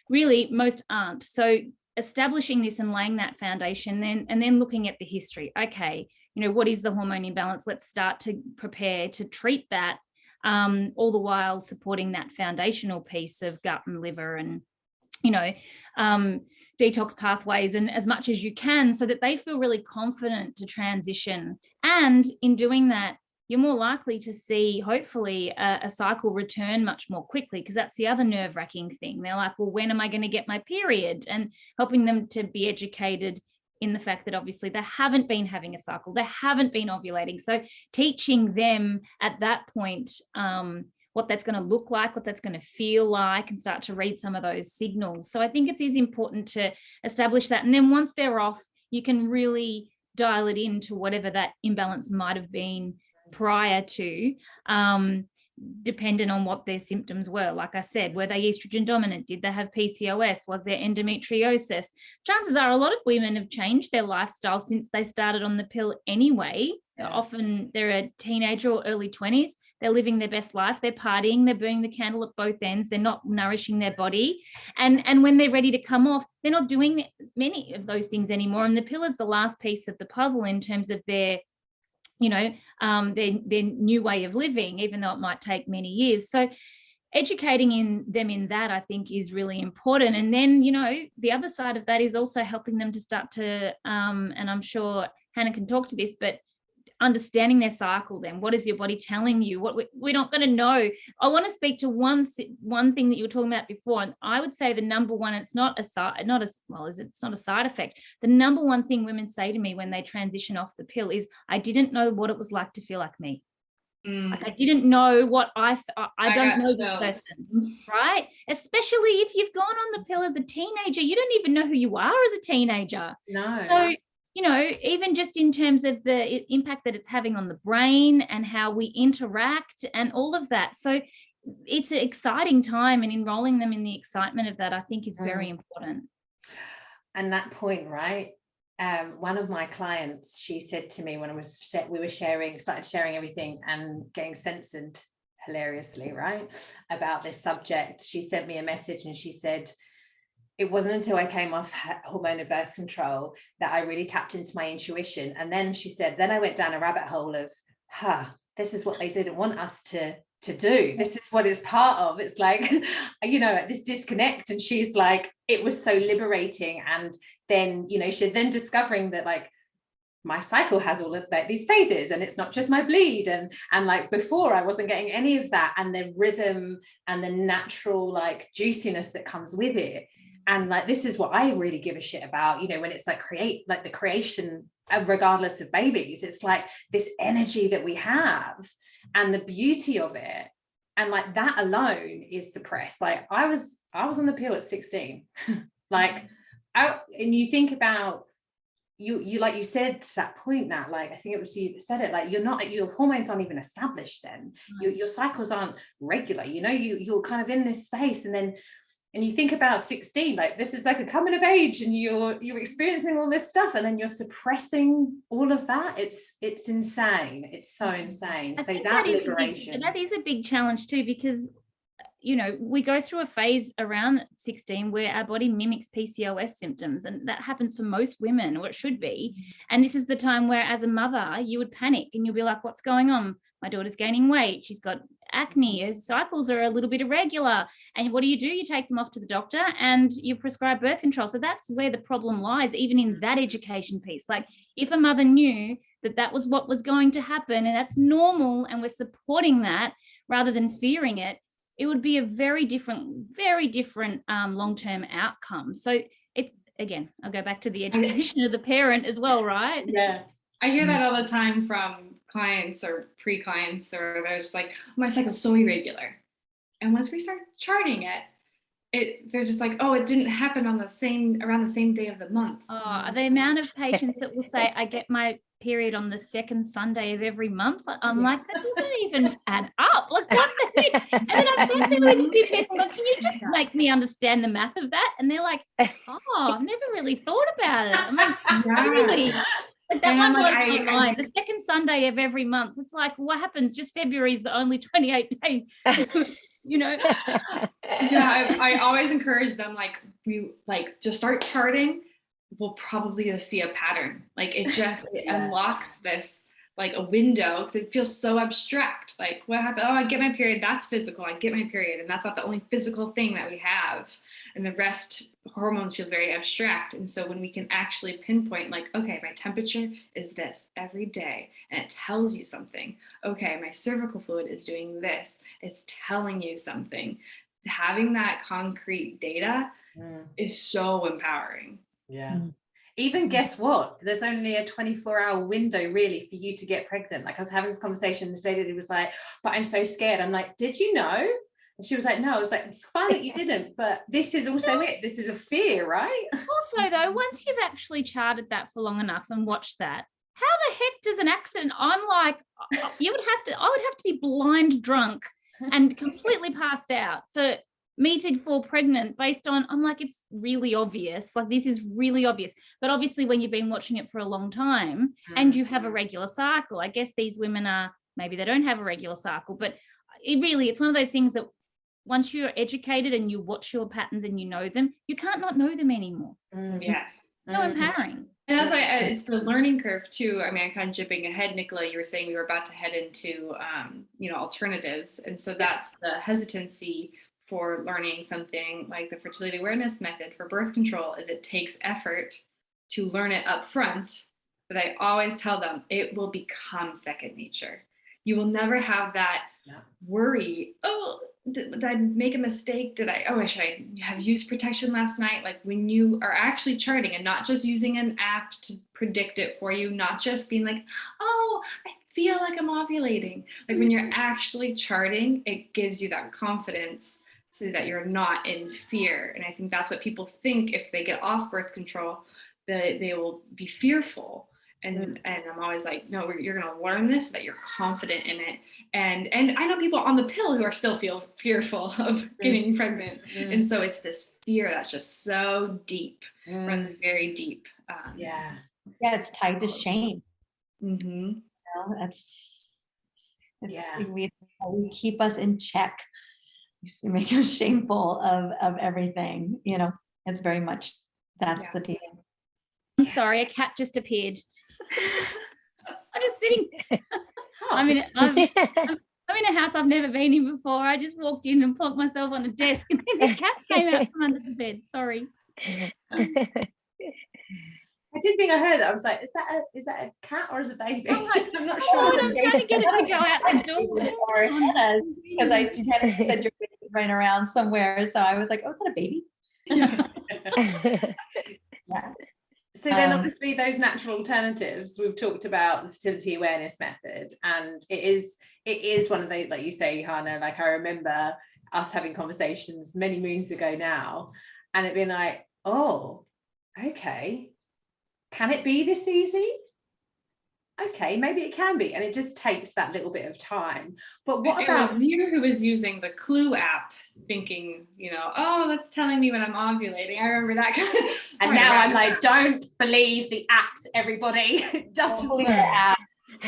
[SPEAKER 6] really most aren't. So establishing this and laying that foundation, and then looking at the history. Okay, what is the hormone imbalance? Let's start to prepare to treat that, all the while supporting that foundational piece of gut and liver and, detox pathways, and as much as you can, so that they feel really confident to transition. And in doing that, you're more likely to see, hopefully, a cycle return much more quickly, because that's the other nerve-wracking thing. They're like, well, when am I going to get my period? And helping them to be educated in the fact that obviously they haven't been having a cycle, they haven't been ovulating. So teaching them at that point what that's going to look like, what that's going to feel like, and start to read some of those signals. So I think it is important to establish that. And then once they're off, you can really dial it into whatever that imbalance might have been prior to, dependent on what their symptoms were. Like I said, were they estrogen dominant? Did they have PCOS? Was there endometriosis? Chances are a lot of women have changed their lifestyle since they started on the pill anyway. Often they're a teenager or early 20s. They're living their best life. They're partying. They're burning the candle at both ends. They're not nourishing their body. And when they're ready to come off, they're not doing many of those things anymore. And the pill is the last piece of the puzzle in terms of their their new way of living, even though it might take many years. So educating them in that, I think, is really important. And then, the other side of that is also helping them to start to, and I'm sure Hannah can talk to this, but understanding their cycle, then what is your body telling you? What we're not going to know. I want to speak to one thing that you were talking about before, and I would say the number one, it's not a side effect. The number one thing women say to me when they transition off the pill is, I didn't know what it was like to feel like me. Like I didn't know what I don't know this person, right? Especially if you've gone on the pill as a teenager, you don't even know who you are as a teenager.
[SPEAKER 1] No.
[SPEAKER 6] So, you know, even just in terms of the impact that it's having on the brain and how we interact and all of that. So it's an exciting time, and enrolling them in the excitement of that, I think, is very important.
[SPEAKER 1] And that point, right? One of my clients, she said to me when we were started sharing everything and getting censored hilariously, right, about this subject, she sent me a message and she said, it wasn't until I came off hormonal birth control that I really tapped into my intuition. And then she said, then I went down a rabbit hole of, this is what they didn't want us to do. This is what it's part of. It's like, you know, this disconnect. And she's like, it was so liberating. And then, you know, she then discovering that, like, my cycle has all of these phases, and it's not just my bleed, and like before I wasn't getting any of that, and the rhythm and the natural like juiciness that comes with it. And like, this is what I really give a shit about, you know, when it's like the creation, regardless of babies, it's like this energy that we have and the beauty of it. And like that alone is suppressed. Like I was on the pill at 16, like and you think about you like you said to that point, Nat, like I think it was you that said it, like your hormones aren't even established then. Your cycles aren't regular, you know, you're kind of in this space, and you think about 16, like this is like a coming of age, and you're experiencing all this stuff, and then you're suppressing all of that. It's insane. It's so insane. So that liberation,
[SPEAKER 6] that is a big challenge too, because, you know, we go through a phase around 16 where our body mimics PCOS symptoms, and that happens for most women, or it should be. And this is the time where, as a mother, you would panic and you'll be like, what's going on? My daughter's gaining weight. She's got acne. Her cycles are a little bit irregular. And what do? You take them off to the doctor and you prescribe birth control. So that's where the problem lies, even in that education piece. Like if a mother knew that that was what was going to happen and that's normal, and we're supporting that rather than fearing it, it would be a very different long-term outcome. So it's, again, I'll go back to the education of the parent as well, right?
[SPEAKER 1] Yeah.
[SPEAKER 2] I hear that all the time from clients or pre-clients. They're just like, oh, my cycle's so irregular. And once we start charting it, they're just like, oh, it didn't happen on around the same day of the month.
[SPEAKER 6] Oh, the amount of patients that will say, I get my period on the second Sunday of every month. I'm like, that doesn't even add up. Like, what the heck? And then I'm sitting with a few people going, can you just make me understand the math of that? And they're like, oh, I've never really thought about it. I'm like, really? But that one blows my mind. The second Sunday of every month. It's like, what happens? Just February is the only 28 days. You know?
[SPEAKER 2] Yeah, I always encourage them, just start charting. We'll probably see a pattern. Like it unlocks this, like a window, because it feels so abstract. Like what happened? Oh, I get my period. That's physical. I get my period. And that's not the only physical thing that we have. And the rest, hormones feel very abstract. And so when we can actually pinpoint, like, okay, my temperature is this every day, and it tells you something. Okay, my cervical fluid is doing this. It's telling you something. Having that concrete data is so empowering.
[SPEAKER 1] Yeah. Even guess what? There's only a 24-hour window really for you to get pregnant. Like I was having this conversation, this lady was like, but I'm so scared. I'm like, did you know? And she was like, no. I was like, it's fine that you didn't, but this is also it. This is a fear, right?
[SPEAKER 6] Also though, once you've actually charted that for long enough and watched that, how the heck does an accident? I'm like, I would have to be blind drunk and completely passed out for me to fall pregnant based on, I'm like, it's really obvious. Like this is really obvious. But obviously when you've been watching it for a long time and you have a regular cycle, I guess these women maybe they don't have a regular cycle, but it's one of those things that once you're educated and you watch your patterns and you know them, you can't not know them anymore.
[SPEAKER 2] Yes.
[SPEAKER 6] So empowering.
[SPEAKER 2] And that's why it's the learning curve too. I mean, I'm kind of jumping ahead, Nicola, you were saying we were about to head into, alternatives. And so that's the hesitancy for learning something like the fertility awareness method for birth control, is it takes effort to learn it up front but I always tell them it will become second nature. You will never have that worry. Oh, did I make a mistake? Should I have used protection last night? Like when you are actually charting and not just using an app to predict it for you, not just being like, oh, I feel like I'm ovulating. Like when you're actually charting, it gives you that confidence so that you're not in fear. And I think that's what people think if they get off birth control, that they will be fearful. And I'm always like, no, you're going to learn this, so that you're confident in it. And I know people on the pill who are still fearful of getting pregnant. And so it's this fear that's just so deep, runs very deep.
[SPEAKER 3] Yeah, it's tied to shame.
[SPEAKER 2] Mm-hmm.
[SPEAKER 3] We keep us in check. To make us shameful of everything, it's very much that's the deal.
[SPEAKER 6] I'm sorry, a cat just appeared. I'm just sitting. I'm in a house I've never been in before. I just walked in and plonked myself on a desk, and then the cat came out from under the bed. Sorry.
[SPEAKER 1] I did think I heard it. I was like, is that a cat or is it a baby? I'm not sure.
[SPEAKER 6] Oh, I'm trying to get it to go out the door.
[SPEAKER 3] Because I said your baby's running around somewhere, so I was like, oh, is that a baby?
[SPEAKER 1] Yeah. So then obviously those natural alternatives, we've talked about the fertility awareness method, and it is one of those, like you say, Hana, like I remember us having conversations many moons ago now, and it being like, oh, okay, can it be this easy? Okay, maybe it can be, and it just takes that little bit of time. But what about
[SPEAKER 2] you who was using the Clue app, thinking, oh, that's telling me when I'm ovulating? I remember that.
[SPEAKER 1] And now I'm like, don't believe the apps, everybody. Just believe the app.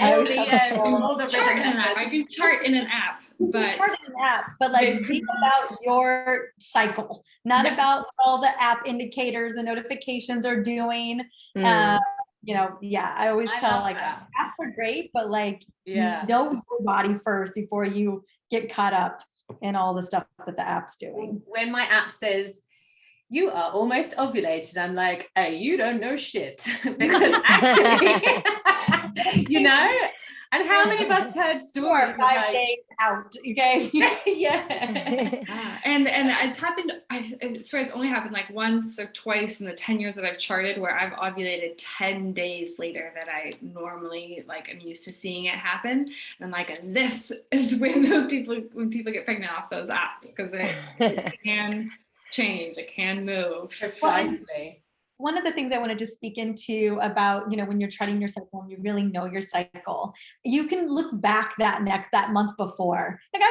[SPEAKER 1] All the
[SPEAKER 2] chart in an app. I can chart in an app,
[SPEAKER 3] but like think about your cycle, not about all the app indicators and notifications are doing. I always tell like apps are great, but like know your body first before you get caught up in all the stuff that the app's doing.
[SPEAKER 1] When my app says you are almost ovulated, I'm like, hey, you don't know shit. Because actually, and how many of us heard stories
[SPEAKER 3] 5 days out, okay?
[SPEAKER 2] And it's happened, I swear it's only happened like once or twice in the 10 years that I've charted, where I've ovulated 10 days later that I normally am used to seeing it happen. And I'm like, and this is when people get pregnant off those apps, because it can change, it can move.
[SPEAKER 1] Precisely.
[SPEAKER 3] One of the things I wanted to speak into about, when you're charting your cycle and you really know your cycle, you can look back that month before. Like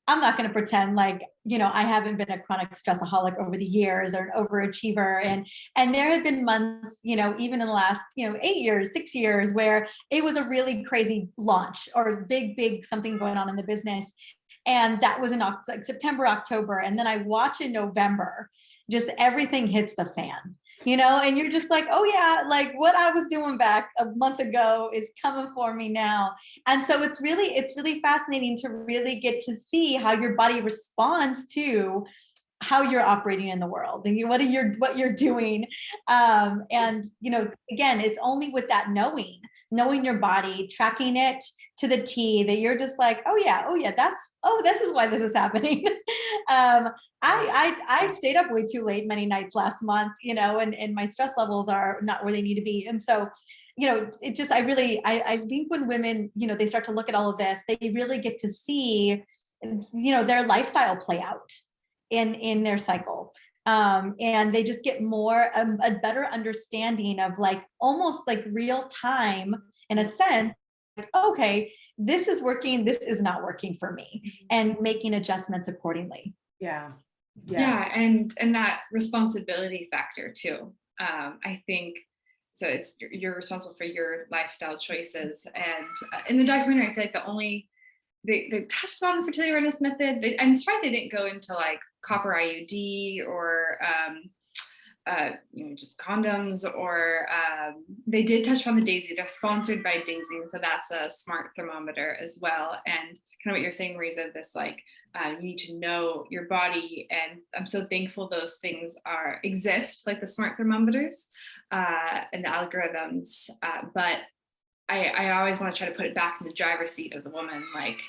[SPEAKER 3] I'm not going to pretend like, I haven't been a chronic stressaholic over the years or an overachiever. And there have been months, even in the last, 8 years, 6 years, where it was a really crazy launch or big something going on in the business. And that was in September, October. And then I watch in November, just everything hits the fan, and you're just like, oh yeah, like what I was doing back a month ago is coming for me now. And so it's really fascinating to really get to see how your body responds to how you're operating in the world and what you're doing. And again, it's only with that knowing your body, tracking it to the T, that you're just like, oh yeah, this is why this is happening. I stayed up way too late many nights last month, and my stress levels are not where they need to be. And so, it just, I think when women, they start to look at all of this, they really get to see, their lifestyle play out in their cycle. And they just get a better understanding of almost real time, in a sense, okay, this is working, this is not working for me, and making adjustments accordingly.
[SPEAKER 2] Yeah, and that responsibility factor too. I think so. It's you're responsible for your lifestyle choices, and in the documentary, I feel like they touched on the fertility awareness method. I'm surprised they didn't go into copper IUD or just condoms, or they did touch upon the Daisy. They're sponsored by Daisy, and so that's a smart thermometer as well. And kind of what you're saying, Mariza, this like you need to know your body, and I'm so thankful those things exist, like the smart thermometers and the algorithms. But I always want to try to put it back in the driver's seat of the woman. Like,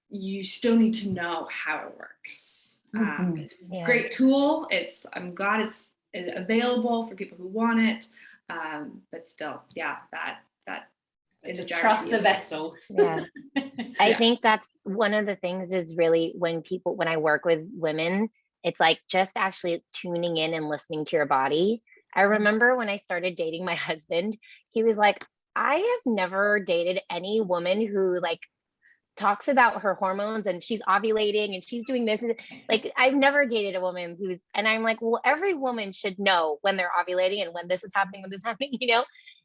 [SPEAKER 2] you still need to know how it works. It's a great tool. I'm glad it's available for people who want it. But still, that
[SPEAKER 1] just trust the vessel.
[SPEAKER 4] Yeah. I think that's one of the things is really when I work with women, it's like just actually tuning in and listening to your body. I remember when I started dating my husband, he was like, I have never dated any woman who like talks about her hormones and she's ovulating and she's doing this. Like, I've never dated a woman and I'm like, well, every woman should know when they're ovulating and when this is happening,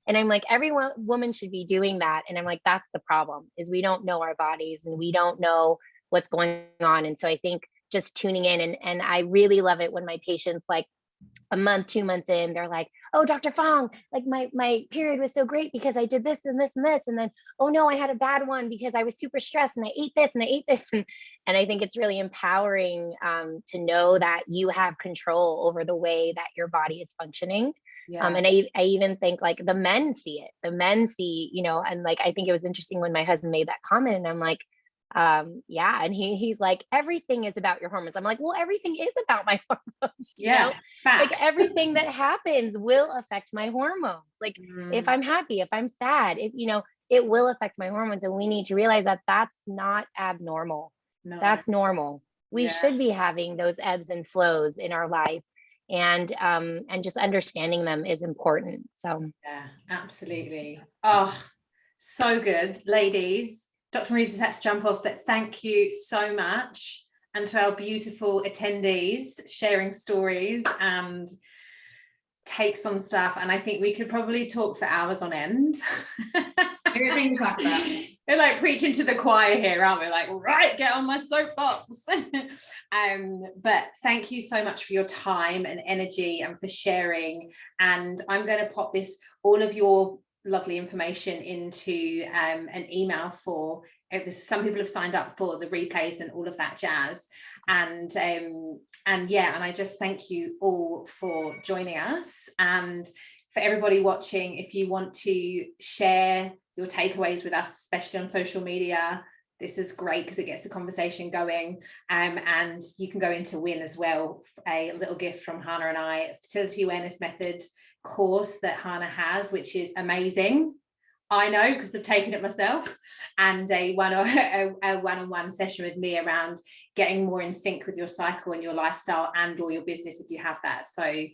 [SPEAKER 4] And I'm like, every woman should be doing that. And I'm like, that's the problem, is we don't know our bodies and we don't know what's going on. And so I think just tuning in, and I really love it when my patients, like a month, 2 months in, they're like, oh, Dr. Fong, like my period was so great because I did this and this and this. And then, oh no, I had a bad one because I was super stressed and I ate this and I ate this. And I think it's really empowering to know that you have control over the way that your body is functioning. Yeah. And I even think like the men see it. The men see, and like, I think it was interesting when my husband made that comment, and I'm like, yeah. And he's like, everything is about your hormones. I'm like, well, everything is about my hormones. Like everything that happens will affect my hormones. Like if I'm happy, if I'm sad, it will affect my hormones. And we need to realize that that's not abnormal. No. That's normal. We should be having those ebbs and flows in our life. And just understanding them is important. So
[SPEAKER 1] yeah, absolutely. Oh, so good, ladies. Dr. Mariza had to jump off, but thank you so much. And to our beautiful attendees sharing stories and takes on stuff. And I think we could probably talk for hours on end.
[SPEAKER 2] Everything to talk about.
[SPEAKER 1] We're like preaching to the choir here, aren't we? Like, right, get on my soapbox. But thank you so much for your time and energy and for sharing. And I'm going to pop all of your lovely information into an email for some people have signed up for the replays and all of that jazz, and I just thank you all for joining us. And for everybody watching, if you want to share your takeaways with us, especially on social media, this is great because it gets the conversation going. And you can go into win as well a little gift from Hana and I, a fertility awareness method course that Hana has, which is amazing. I know because I've taken it myself, and a one-on-one session with me around getting more in sync with your cycle and your lifestyle and or your business if you have that. So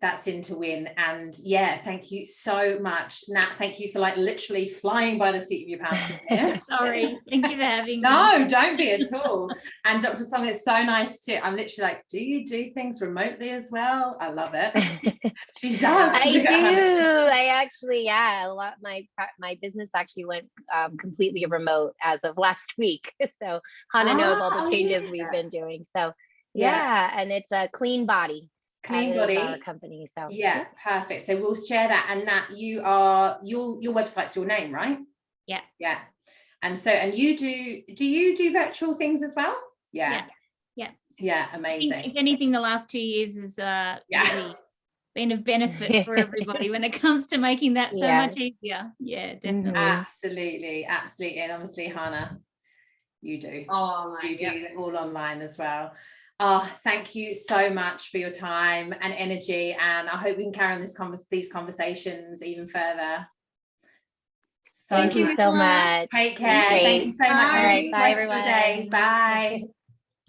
[SPEAKER 1] that's in to win. And yeah, thank you so much, Nat. Thank you for like literally flying by the seat of your pants in here.
[SPEAKER 6] Sorry, thank you for having me.
[SPEAKER 1] No, don't be at all. And Dr. Fong, it's so nice too. I'm literally like, do you do things remotely as well? I love it. She does.
[SPEAKER 4] I do. I actually, a lot. My business actually went completely remote as of last week. So Hana knows all the changes we've been doing. So and it's a Cleanbody.
[SPEAKER 1] Cleanbody,
[SPEAKER 4] our company. So
[SPEAKER 1] yeah, perfect. So we'll share that. And Nat, you are your website's your name, right?
[SPEAKER 6] Yeah.
[SPEAKER 1] And so, and you do you do virtual things as well? Yeah, amazing.
[SPEAKER 6] If anything, the last 2 years has really been of benefit for everybody when it comes to making that so much easier. Yeah, definitely.
[SPEAKER 1] Absolutely. And obviously, Hana, you do all online as well. Oh, thank you so much for your time and energy, and I hope we can carry on these conversations even further.
[SPEAKER 4] Thank you so much.
[SPEAKER 1] Take care. Thank you so much.
[SPEAKER 4] All right, bye everyone.
[SPEAKER 1] Bye.